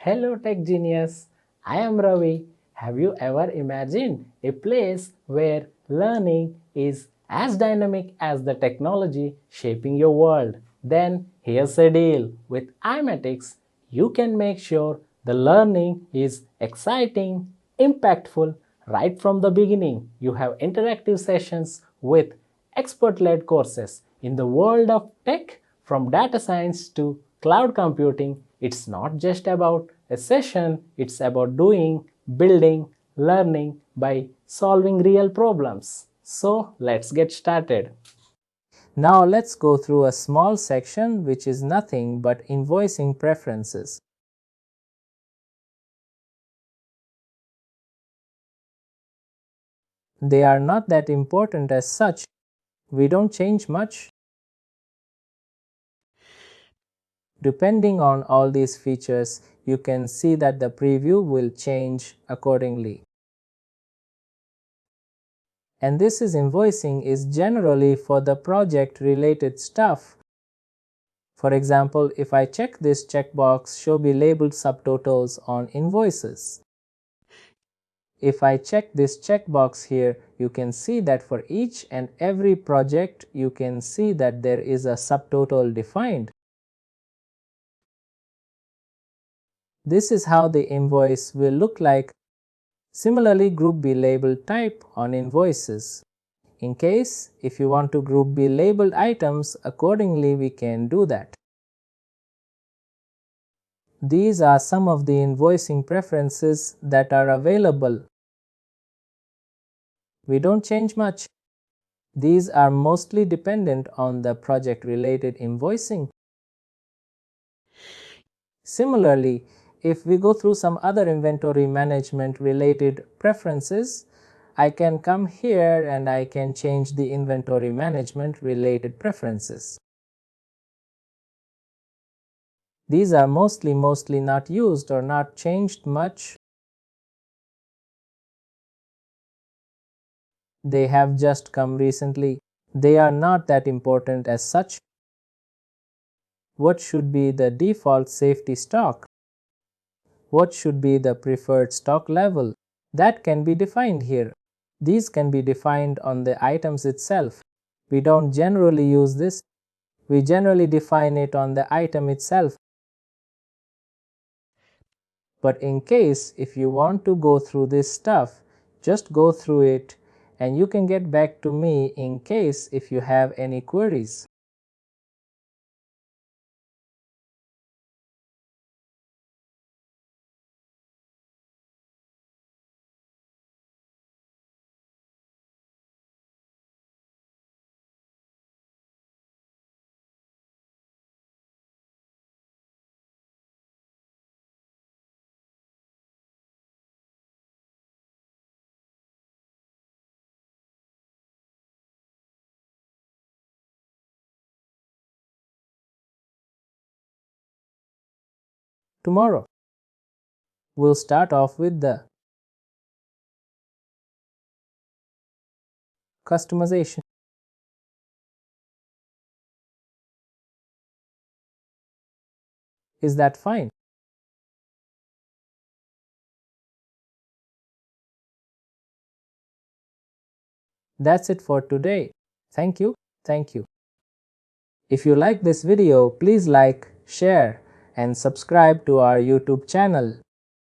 Hello Tech Genius, I am Ravi. Have you ever imagined a place where learning is as dynamic as the technology shaping your world? Then here's a deal. With iMatix, you can make sure the learning is exciting, impactful right from the beginning. You have interactive sessions with expert-led courses. In the world of tech, from data science to cloud computing, it's not just about a session, it's about doing, building, learning by solving real problems. So let's get started. Now let's go through a small section which is nothing but invoicing preferences. They are not that important as such. We don't change much. Depending on all these features, you can see that the preview will change accordingly. And this is invoicing is generally for the project related stuff. For example, if I check this checkbox show be labeled subtotals on invoices. If I check this checkbox here, you can see that for each and every project you can see that there is a subtotal defined. This is how the invoice will look like. Similarly, group B label type on invoices. In case if you want to group B labeled items accordingly, we can do that. These are some of the invoicing preferences that are available. We don't change much. These are mostly dependent on the project related invoicing. Similarly, if we go through some other inventory management related preferences, I can come here and I can change the inventory management related preferences. These are mostly not used or not changed much. They have just come recently. They are not that important as such. What should be the default safety stock? What should be the preferred stock level? That can be defined here. These can be defined on the items itself. We don't generally use this. We generally define it on the item itself. But in case if you want to go through this stuff, just go through it and you can get back to me in case if you have any queries. Tomorrow, we'll start off with the customization. Is that fine? That's it for today. Thank you. Thank you. If you like this video, please like, share, and subscribe to our YouTube channel.